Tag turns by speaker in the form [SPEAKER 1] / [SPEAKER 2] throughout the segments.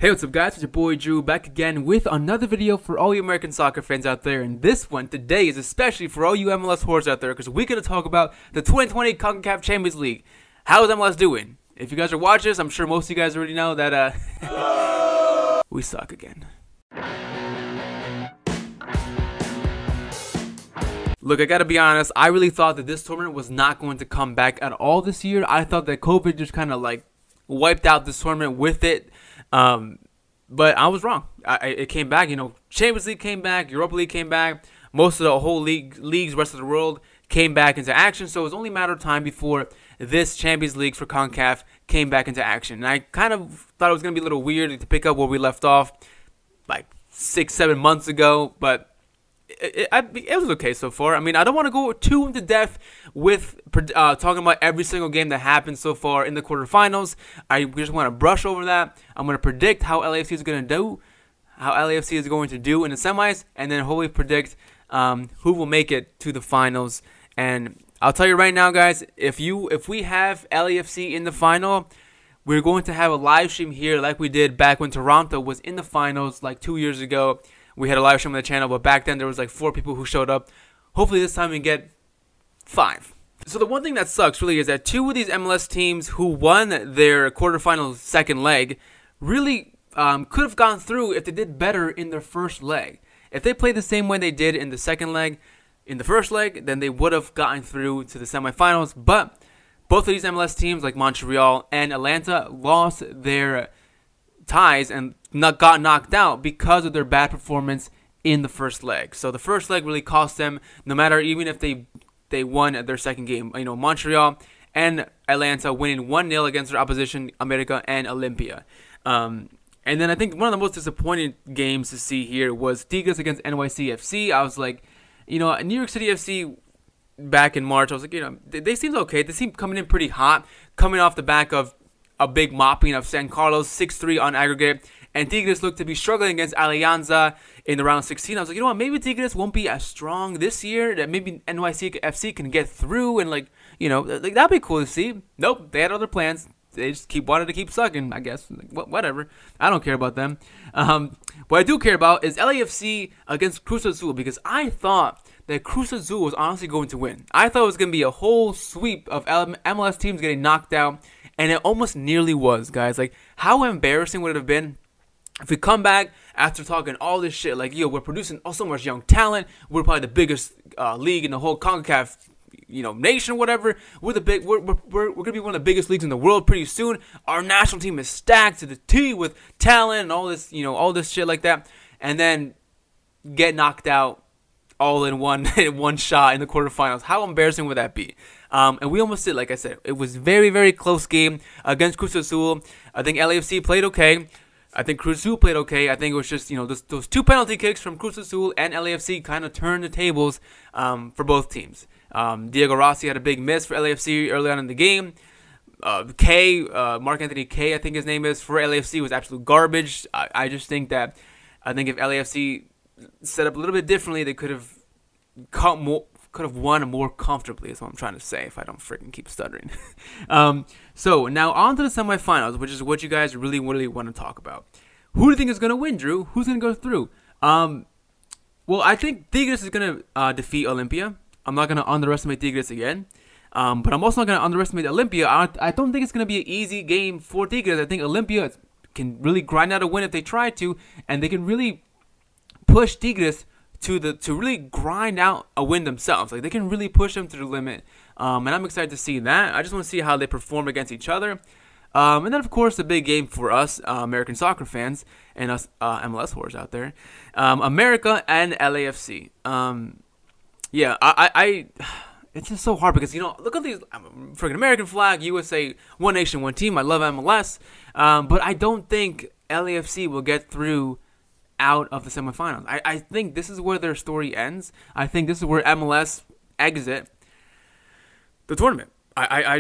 [SPEAKER 1] Hey, what's up guys, it's your boy Drew back again with another video for all you American soccer fans out there, and this one today is especially for all you MLS whores out there because we're going to talk about the 2020 Concacaf Champions League. How is MLS doing? If you guys are watching this, I'm sure most of you guys already know that we suck again. Look, I gotta be honest, I really thought that this tournament was not going to come back at all this year. I thought that COVID just kind of like wiped out this tournament with it. But I was wrong. It came back, you know, Champions League came back, Europa League came back, most of the whole leagues, rest of the world came back into action. So it was only a matter of time before this Champions League for CONCACAF came back into action. And I kind of thought it was going to be a little weird to pick up where we left off like 6-7 months ago, but it was okay so far. I mean, I don't want to go too into depth with talking about every single game that happened so far in the quarterfinals. I just want to brush over that. I'm going to predict how LAFC is going to do, how LAFC is going to do in the semis, and then hopefully predict who will make it to the finals. And I'll tell you right now, guys, if we have LAFC in the final, we're going to have a live stream here like we did back when Toronto was in the finals like 2 years ago. We had a live stream on the channel, but back then there was like 4 people who showed up. Hopefully this time we get 5. So the one thing that sucks really is that 2 of these MLS teams who won their quarterfinal second leg really could have gone through if they did better in their first leg. If they played the same way they did in the second leg, in the first leg, then they would have gotten through to the semifinals. But both of these MLS teams, like Montreal and Atlanta, lost their ties and got knocked out because of their bad performance in the first leg. So the first leg really cost them, no matter even if they won their second game. You know, Montreal and Atlanta winning 1-0 against their opposition, America and Olympia. And then I think one of the most disappointing games to see here was Tigres against NYCFC. I was like, you know, New York City FC back in March, I was like, you know, they seemed okay. They seemed coming in pretty hot, coming off the back of a big mopping of San Carlos, 6-3 on aggregate. And Tigres looked to be struggling against Alianza in the round 16. I was like, you know what, maybe Tigres won't be as strong this year. That maybe NYCFC can get through and, like, you know, like, that'd be cool to see. Nope, they had other plans. They just wanted to keep sucking, I guess. Like, whatever. I don't care about them. What I do care about is LAFC against Cruz Azul, because I thought that Cruz Azul was honestly going to win. I thought it was going to be a whole sweep of MLS teams getting knocked out, and it almost nearly was, guys. Like, how embarrassing would it have been if we come back after talking all this shit, like, yo, we're producing so much young talent, we're probably the biggest league in the whole CONCACAF, you know, nation, whatever. We're gonna be one of the biggest leagues in the world pretty soon. Our national team is stacked to the T with talent and all this, you know, all this shit like that, and then get knocked out all in one shot in the quarterfinals. How embarrassing would that be? And we almost did, like I said. It was very, very close game against Cruz Azul. I think LAFC played okay. I think Cruz Azul played okay. I think it was just, you know, those 2 penalty kicks from Cruz Azul and LAFC kind of turned the tables for both teams. Diego Rossi had a big miss for LAFC early on in the game. Mark Anthony K, I think his name is, for LAFC was absolute garbage. I just think that, if LAFC set up a little bit differently, they could have won more comfortably, is what I'm trying to say, if I don't freaking keep stuttering. So now on to the semifinals, which is what you guys really want to talk about. Who do you think is going to win, Drew? Who's going to go through? Well, I think Tigres is going to defeat Olympia. I'm not going to underestimate Tigres again. But I'm also not going to underestimate Olympia. I don't think it's going to be an easy game for Tigres. I think Olympia can really grind out a win if they try to, and they can really push Tigres to really grind out a win themselves. Like, they can really push them to the limit. And I'm excited to see that. I just want to see how they perform against each other. And then, of course, the big game for us, American soccer fans, and us MLS whores out there. America and LAFC. Yeah, it's just so hard because, you know, look at these freaking American flag, USA, one nation, one team. I love MLS. But I don't think LAFC will get through out of the semifinals. I think this is where their story ends. I think this is where MLS exit the tournament. I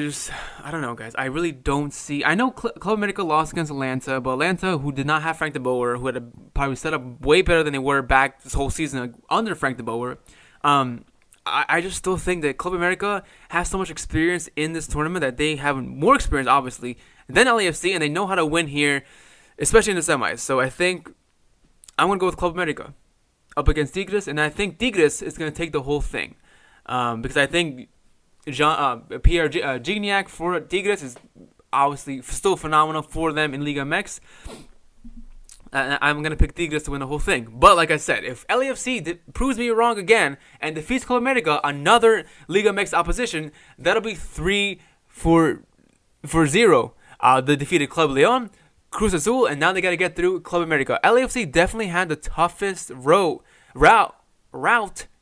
[SPEAKER 1] don't know, guys. I really don't see. I know Club America lost against Atlanta, but Atlanta, who did not have Frank de Boer, who had probably set up way better than they were back this whole season under Frank de Boer. I just still think that Club America has so much experience in this tournament that they have more experience, obviously, than LAFC, and they know how to win here. especially in the semis. So I think I'm going to go with Club America up against Tigres, and I think Tigres is going to take the whole thing because I think Pierre Gignac for Tigres is obviously still phenomenal for them in Liga MX. I'm going to pick Tigres to win the whole thing. But like I said, if LAFC proves me wrong again and defeats Club America, another Liga MX opposition, that'll be 3-0. They defeated Club Leon, Cruz Azul, and now they got to get through Club America. LAFC definitely had the toughest route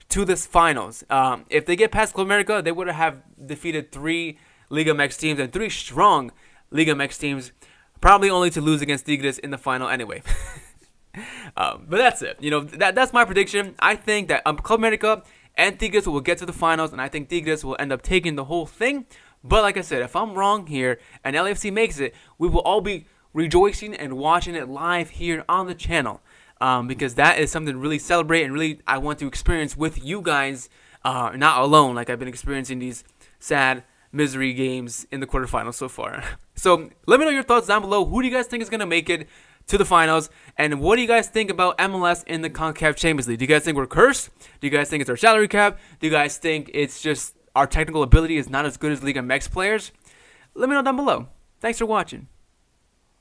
[SPEAKER 1] to this finals. If they get past Club America, they would have defeated 3 Liga MX teams and 3 strong Liga MX teams, probably only to lose against Tigres in the final anyway. But that's it. You know, that's my prediction. I think that Club America and Tigres will get to the finals, and I think Tigres will end up taking the whole thing. But like I said, if I'm wrong here and LAFC makes it, we will all be rejoicing and watching it live here on the channel. Because that is something to really celebrate and really I want to experience with you guys, not alone like I've been experiencing these sad misery games in the quarterfinals so far. So let me know your thoughts down below. Who do you guys think is going to make it to the finals? And what do you guys think about MLS in the Concacaf Champions League? Do you guys think we're cursed? Do you guys think it's our salary cap? Do you guys think it's just our technical ability is not as good as Liga MX players? Let me know down below. Thanks for watching.